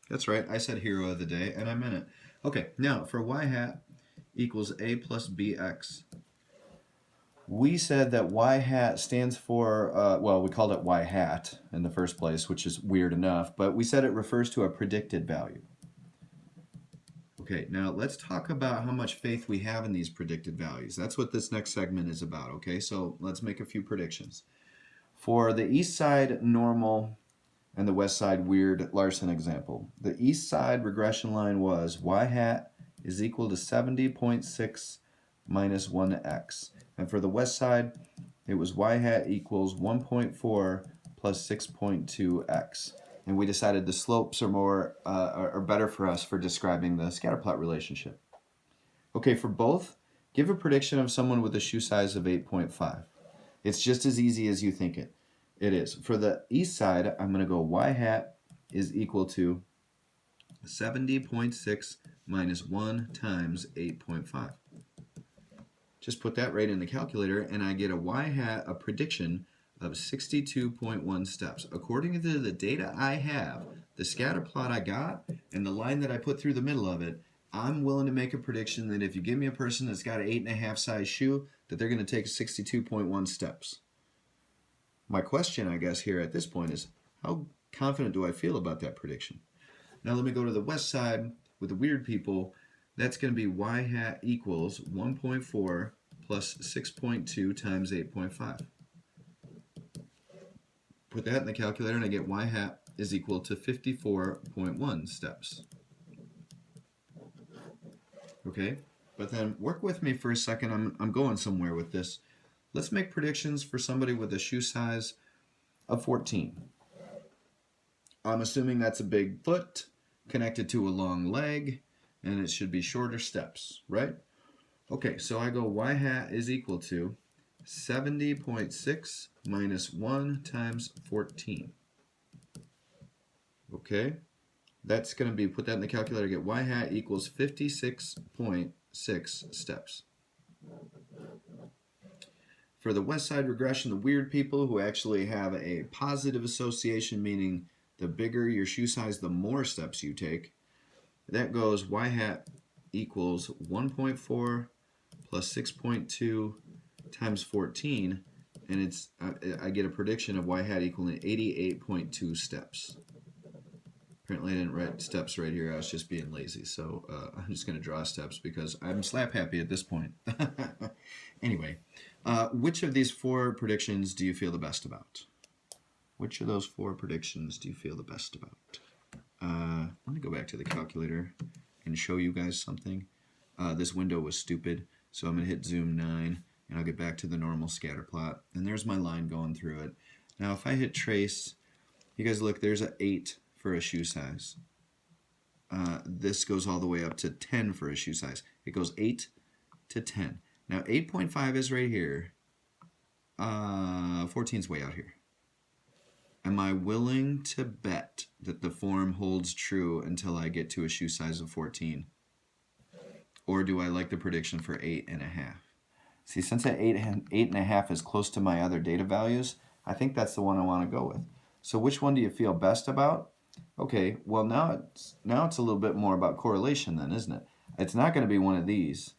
That's right. I said hero of the day, and I meant it. Okay, now for y hat equals a plus bx, we said that y hat stands for, well, we called it y hat in the first place, which is weird enough, but we said it refers to a predicted value. Okay, now let's talk about how much faith we have in these predicted values. That's what this next segment is about, okay? So let's make a few predictions. For the east side normal and the west side weird Larson example, the east side regression line was y hat is equal to 70.6 minus 1x. And for the west side, it was y hat equals 1.4 plus 6.2x. And we decided the slopes are better for us for describing the scatterplot relationship. Okay, for both, give a prediction of someone with a shoe size of 8.5. It's just as easy as you think it is. For the east side, I'm going to go y hat is equal to 70.6 minus 1 times 8.5. Just put that right in the calculator, and I get a y hat, a prediction of 62.1 steps. According to the data I have, the scatter plot I got, and the line that I put through the middle of it, I'm willing to make a prediction that if you give me a person that's got an 8.5 size shoe, that they're going to take 62.1 steps. My question, I guess, here at this point is, how confident do I feel about that prediction? Now let me go to the west side with the weird people. That's going to be y hat equals 1.4 plus 6.2 times 8.5. Put that in the calculator and I get y hat is equal to 54.1 steps. Okay, but then work with me for a second. I'm going somewhere with this. Let's make predictions for somebody with a shoe size of 14. I'm assuming that's a big foot connected to a long leg, and it should be shorter steps, right? Okay, so I go y hat is equal to 70.6 minus 1 times 14. Okay, that's going to be, put that in the calculator, get y hat equals 56.6 steps. For the west side regression, the weird people who actually have a positive association, meaning the bigger your shoe size, the more steps you take, that goes y hat equals 1.4 plus 6.2 times 14, and it's I get a prediction of y hat equaling 88.2 steps. Apparently I didn't write steps right here. I was just being lazy, so I'm just going to draw steps because I'm slap happy at this point. Anyway, which of these four predictions do you feel the best about? Which of those four predictions do you feel the best about? Let me go back to the calculator and show you guys something. This window was stupid, so I'm going to hit zoom 9, and I'll get back to the normal scatter plot. And there's my line going through it. Now if I hit trace, you guys look, there's an 8 for a shoe size. This goes all the way up to 10 for a shoe size. It goes 8 to 10. Now 8.5 is right here. 14 is way out here. Am I willing to bet that the form holds true until I get to a shoe size of 14? Or do I like the prediction for 8.5? See, since that 8.5 is close to my other data values, I think that's the one I want to go with. So which one do you feel best about? Okay, well now it's a little bit more about correlation then, isn't it? It's not going to be one of these.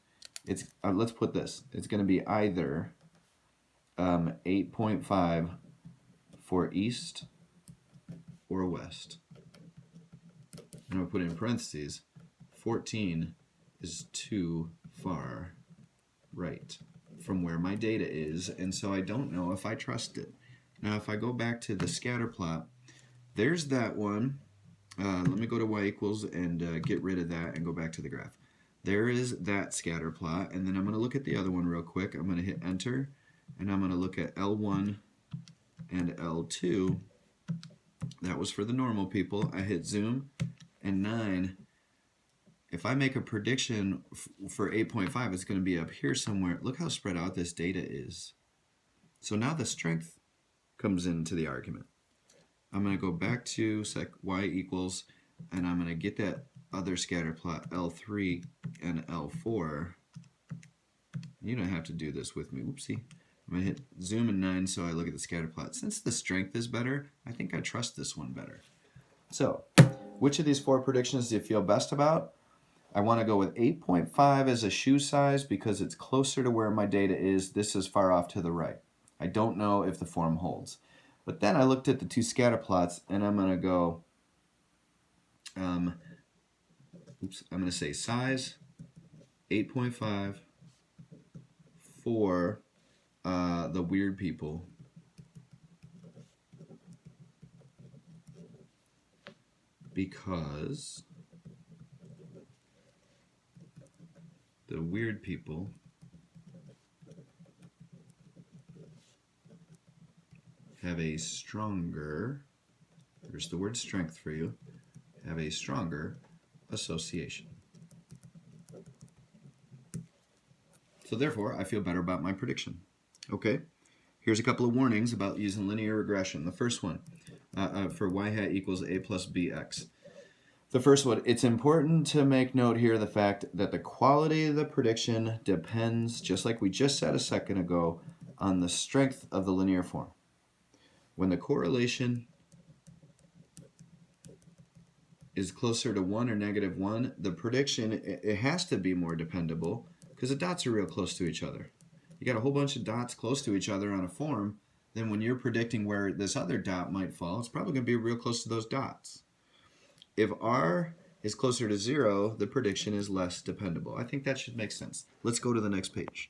It's let's put this. It's going to be either 8.5 for east or west. I'm going to put in parentheses, 14 is too far right from where my data is, and so I don't know if I trust it. Now if I go back to the scatter plot, there's that one. Let me go to y equals and get rid of that and go back to the graph. There is that scatter plot, and then I'm going to look at the other one real quick. I'm going to hit enter, and I'm going to look at L1 and L2. That was for the normal people. I hit zoom, and 9. If I make a prediction for 8.5, it's going to be up here somewhere. Look how spread out this data is. So now the strength comes into the argument. I'm going to go back to y equals, and I'm going to get that other scatter plot, L3 and L4. You don't have to do this with me. Whoopsie. I'm going to hit zoom and 9 so I look at the scatter plot. Since the strength is better, I think I trust this one better. So Which of these 4 predictions do you feel best about? I want to go with 8.5 as a shoe size because it's closer to where my data is. This is far off to the right. I don't know if the form holds. But then I looked at the 2 scatter plots, and I'm going to go, I'm going to say size 8.5 for the weird people. Because the weird people have a stronger, there's the word strength for you, have a stronger association. So therefore, I feel better about my prediction. Okay, here's a couple of warnings about using linear regression. The first one, for y hat equals a plus bx. The first one, it's important to make note here of the fact that the quality of the prediction depends, just like we just said a second ago, on the strength of the linear form. When the correlation is closer to 1 or negative 1, the prediction, it has to be more dependable because the dots are real close to each other. You got a whole bunch of dots close to each other on a form, then when you're predicting where this other dot might fall, it's probably going to be real close to those dots. If R is closer to 0, the prediction is less dependable. I think that should make sense. Let's go to the next page.